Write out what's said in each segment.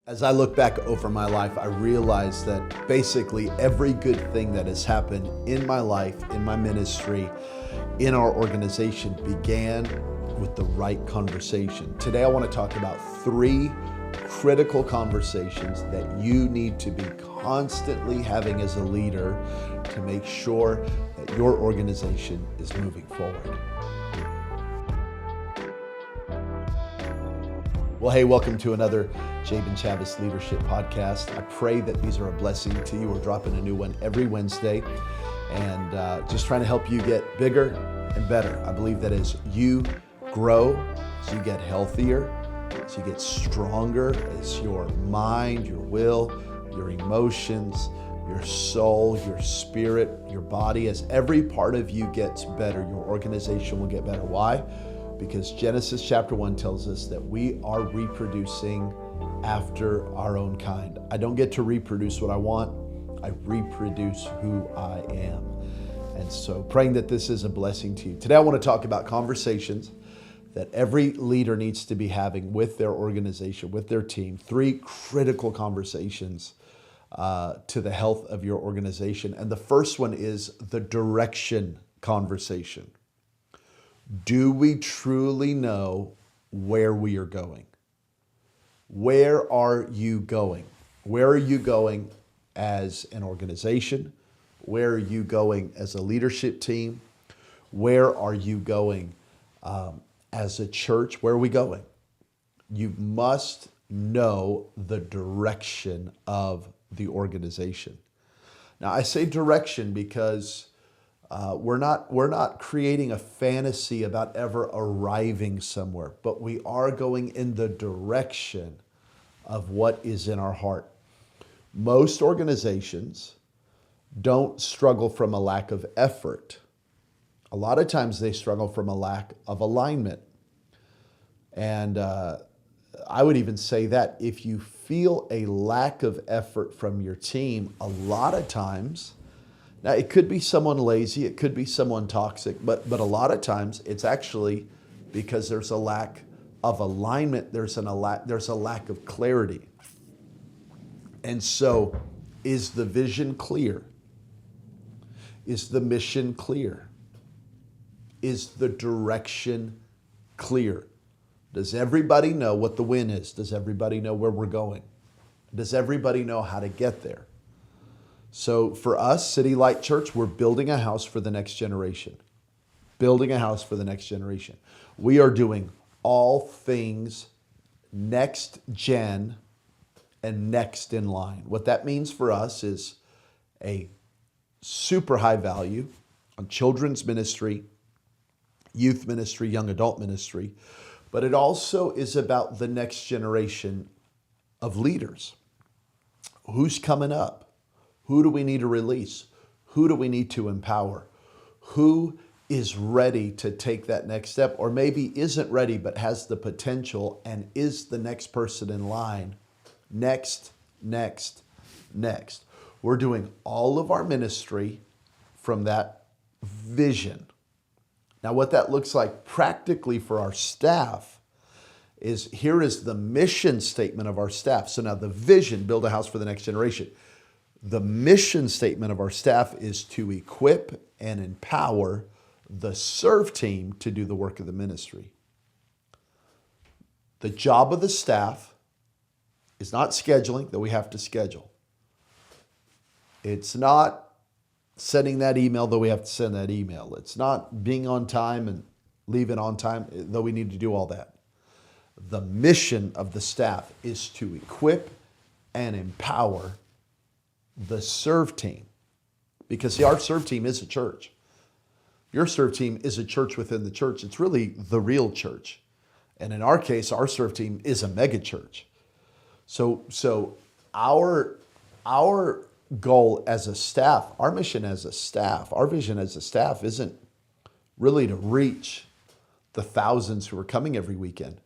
As I look back over my life, I realize that basically every good thing that has happened in my life, in my ministry, in our organization began with the right conversation. Today, I want to talk about 3 critical conversations that you need to be constantly having as a leader to make sure that your organization is moving forward. Well, hey, welcome to another Jabin Chavez Leadership Podcast. I pray that these are a blessing to you. We're dropping a new one every Wednesday and just trying to help you get bigger and better. I believe that as you grow, as you get healthier, as you get stronger, as your mind, your will, your emotions, your soul, your spirit, your body, as every part of you gets better, your organization will get better. Why? Because Genesis chapter 1 tells us that we are reproducing after our own kind. I don't get to reproduce what I want. I reproduce who I am. And so praying that this is a blessing to you. Today I want to talk about conversations that every leader needs to be having with their organization, with their team. 3 critical conversations to the health of your organization. And the first one is the direction conversation. Do we truly know where we are going? Where are you going? Where are you going as an organization? Where are you going as a leadership team? Where are you going as a church? Where are we going? You must know the direction of the organization. Now, I say direction because we're not creating a fantasy about ever arriving somewhere, but we are going in the direction of what is in our heart. Most organizations don't struggle from a lack of effort. A lot of times they struggle from a lack of alignment. And I would even say that if you feel a lack of effort from your team, a lot of times, now, it could be someone lazy, it could be someone toxic, but a lot of times it's actually because there's a lack of alignment, there's a lack of clarity. And so, is the vision clear? Is the mission clear? Is the direction clear? Does everybody know what the win is? Does everybody know where we're going? Does everybody know how to get there? So for us, City Light Church, we're building a house for the next generation. Building a house for the next generation. We are doing all things next gen and next in line. What that means for us is a super high value on children's ministry, youth ministry, young adult ministry, but it also is about the next generation of leaders. Who's coming up? Who do we need to release? Who do we need to empower? Who is ready to take that next step, or maybe isn't ready but has the potential and is the next person in line? Next. We're doing all of our ministry from that vision. Now, what that looks like practically for our staff is, here is the mission statement of our staff. So now the vision, build a house for the next generation. The mission statement of our staff is to equip and empower the serve team to do the work of the ministry. The job of the staff is not scheduling, though we have to schedule. It's not sending that email, though we have to send that email. It's not being on time and leaving on time, though we need to do all that. The mission of the staff is to equip and empower the serve team. Because see, our serve team is a church. Your serve team is a church within the church. It's really the real church. And in our case, our serve team is a mega church. So our goal as a staff, our mission as a staff, our vision as a staff isn't really to reach the thousands who are coming every weekend.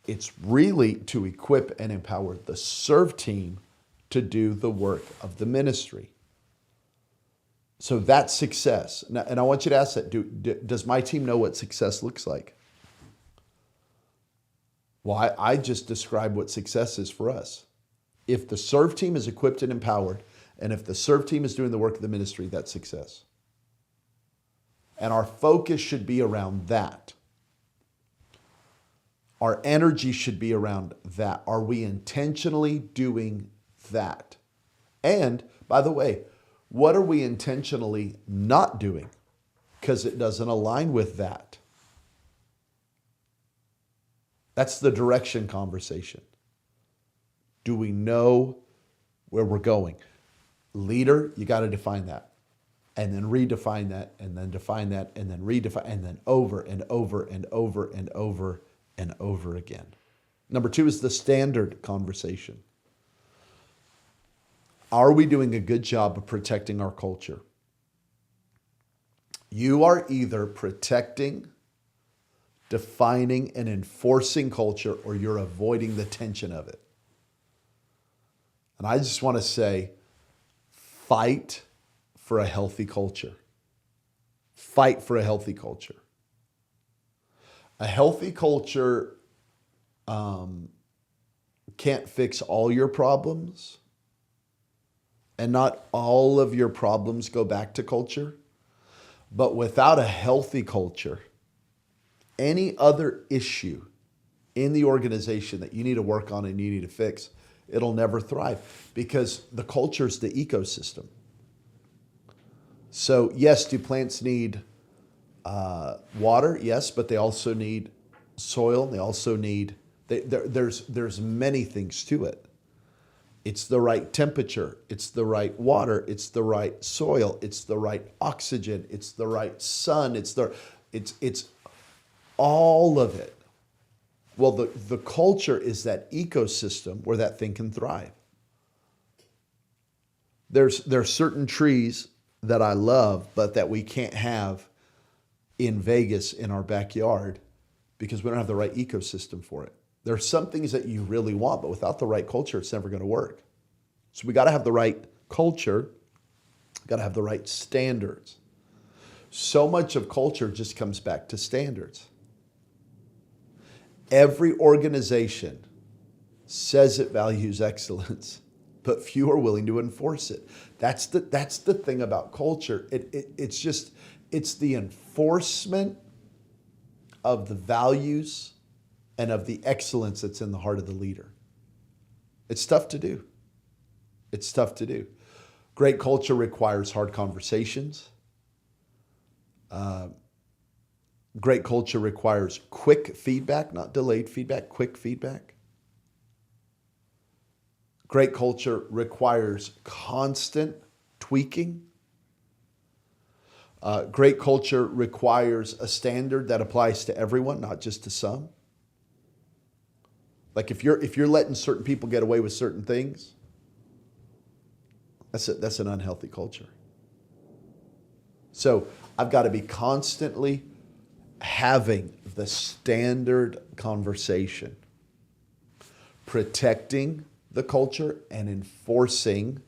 It's really to equip and empower the serve team to do the work of the ministry. So that's success. Now, and I want you to ask that, does my team know what success looks like? Well, I just described what success is for us. If the serve team is equipped and empowered, and if the serve team is doing the work of the ministry, that's success. And our focus should be around that. Our energy should be around that. Are we intentionally doing that? And by the way, what are we intentionally not doing? Because it doesn't align with that. That's the direction conversation. Do we know where we're going? Leader, you got to define that. And then redefine that, and then define that, and then redefine, and then over and over and over and over and over again. Number 2 is the standard conversation. Are we doing a good job of protecting our culture? You are either protecting, defining, and enforcing culture, or you're avoiding the tension of it. And I just want to say, fight for a healthy culture. Fight for a healthy culture. A healthy culture can't fix all your problems, and not all of your problems go back to culture. But without a healthy culture, any other issue in the organization that you need to work on and you need to fix, it'll never thrive, because the culture is the ecosystem. So yes, do plants need water? Yes, but they also need soil. They also need, there's many things to it. It's the right temperature. It's the right water. It's the right soil. It's the right oxygen. It's the right sun. It's all of it. Well, the culture is that ecosystem where that thing can thrive. There's certain trees that I love, but that we can't have in Vegas in our backyard because we don't have the right ecosystem for it. There are some things that you really want, but without the right culture, it's never going to work. So we got to have the right culture, got to have the right standards. So much of culture just comes back to standards. Every organization says it values excellence, but few are willing to enforce it. That's the thing about culture. It's the enforcement of the values and of the excellence that's in the heart of the leader. It's tough to do. It's tough to do. Great culture requires hard conversations. Great culture requires quick feedback, not delayed feedback, quick feedback. Great culture requires constant tweaking. Great culture requires a standard that applies to everyone, not just to some. Like if you're letting certain people get away with certain things, that's an unhealthy culture. So I've got to be constantly having the standard conversation, protecting the culture and enforcing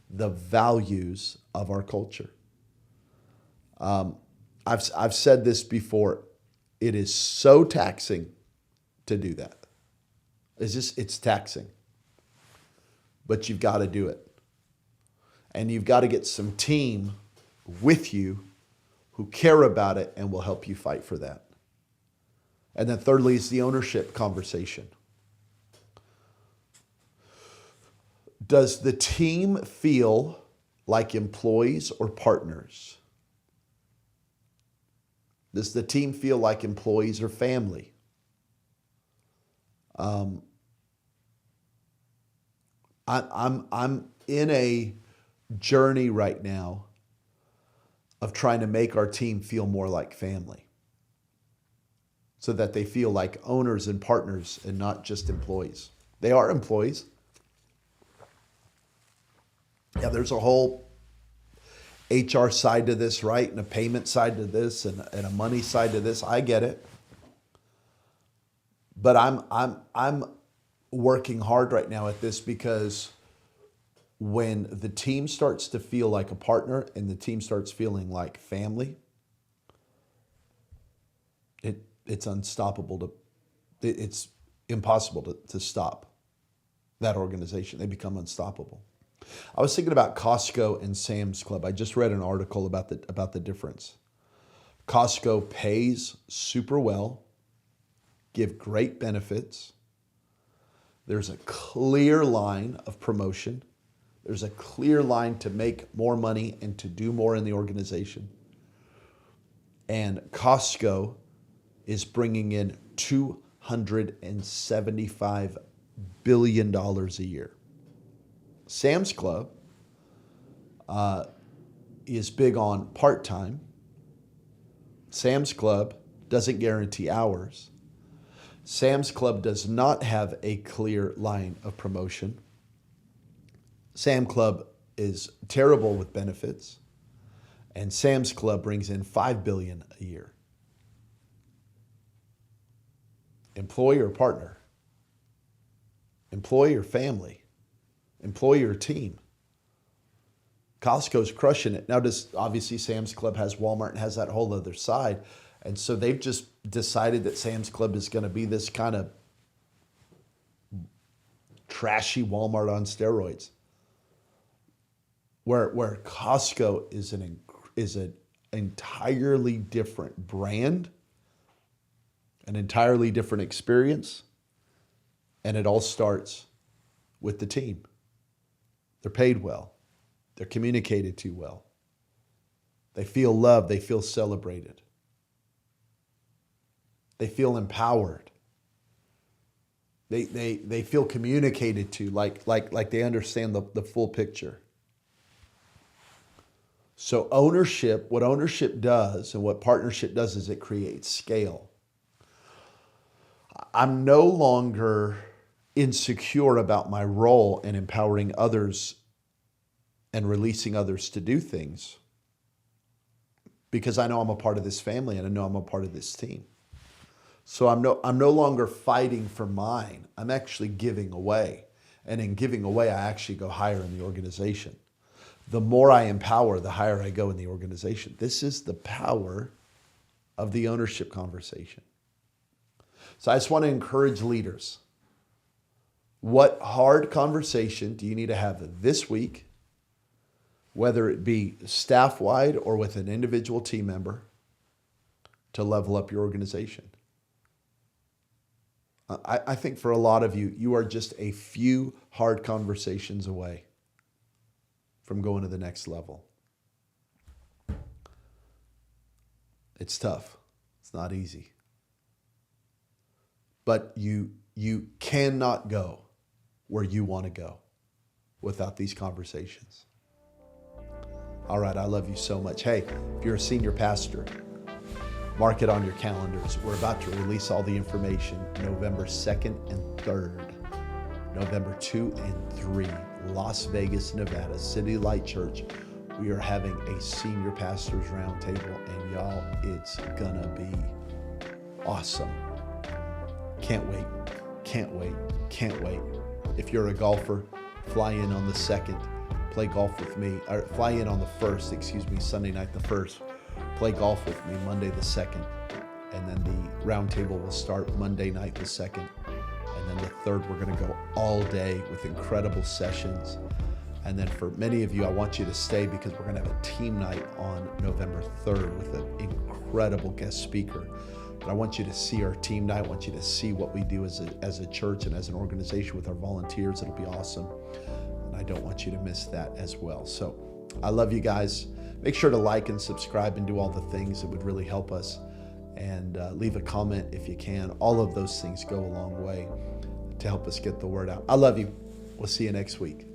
the values of our culture. I've said this before. It is so taxing to do that. It's taxing. But you've got to do it. And you've got to get some team with you who care about it and will help you fight for that. And then thirdly is the ownership conversation. Does the team feel like employees or partners? Does the team feel like employees or family? I'm in a journey right now of trying to make our team feel more like family, so that they feel like owners and partners and not just employees. They are employees. Yeah, there's a whole HR side to this, right? And a payment side to this and a money side to this. I get it. But I'm working hard right now at this, because when the team starts to feel like a partner and the team starts feeling like family, it's unstoppable it's impossible to stop. that organization. They become unstoppable. I was thinking about Costco and Sam's Club. I just read an article about the difference. Costco pays super well, give great benefits. There's a clear line of promotion. There's a clear line to make more money and to do more in the organization. And Costco is bringing in $275 billion a year. Sam's Club is big on part-time. Sam's Club doesn't guarantee hours. Sam's Club does not have a clear line of promotion. Sam's Club is terrible with benefits. And Sam's Club brings in $5 billion a year. Employer or partner? Employee or family? Employer or team? Costco's crushing it. Now, obviously Sam's Club has Walmart and has that whole other side. And so they've just decided that Sam's Club is going to be this kind of trashy Walmart on steroids. Where Costco is an entirely different brand, an entirely different experience, and it all starts with the team. They're paid well. They're communicated to well. They feel loved. They feel celebrated. They feel empowered. They feel communicated to, like they understand the full picture. So ownership, what ownership does and what partnership does is it creates scale. I'm no longer insecure about my role in empowering others and releasing others to do things because I know I'm a part of this family and I know I'm a part of this team. So I'm no longer fighting for mine. I'm actually giving away. And in giving away, I actually go higher in the organization. The more I empower, the higher I go in the organization. This is the power of the ownership conversation. So I just want to encourage leaders. What hard conversation do you need to have this week, whether it be staff-wide or with an individual team member, to level up your organization? I think for a lot of you, you are just a few hard conversations away from going to the next level. It's tough. It's not easy. But you cannot go where you want to go without these conversations. All right, I love you so much. Hey, if you're a senior pastor, mark it on your calendars. We're about to release all the information November 2nd and 3rd, November 2 and 3, Las Vegas, Nevada, City Light Church. We are having a senior pastors roundtable, and y'all, it's gonna be awesome. Can't wait, can't wait, can't wait. If you're a golfer, fly in on the 2nd, play golf with me, or fly in on the 1st, Sunday night the 1st. Play golf with me Monday the 2nd, and then the roundtable will start Monday night the 2nd, and then the 3rd we're going to go all day with incredible sessions. And then for many of you, I want you to stay because we're going to have a team night on November 3rd with an incredible guest speaker. But I want you to see our team night. I want you to see what we do as a church and as an organization with our volunteers. It'll be awesome. And I don't want you to miss that as well. So I love you guys. Make sure to like and subscribe and do all the things that would really help us. And leave a comment if you can. All of those things go a long way to help us get the word out. I love you. We'll see you next week.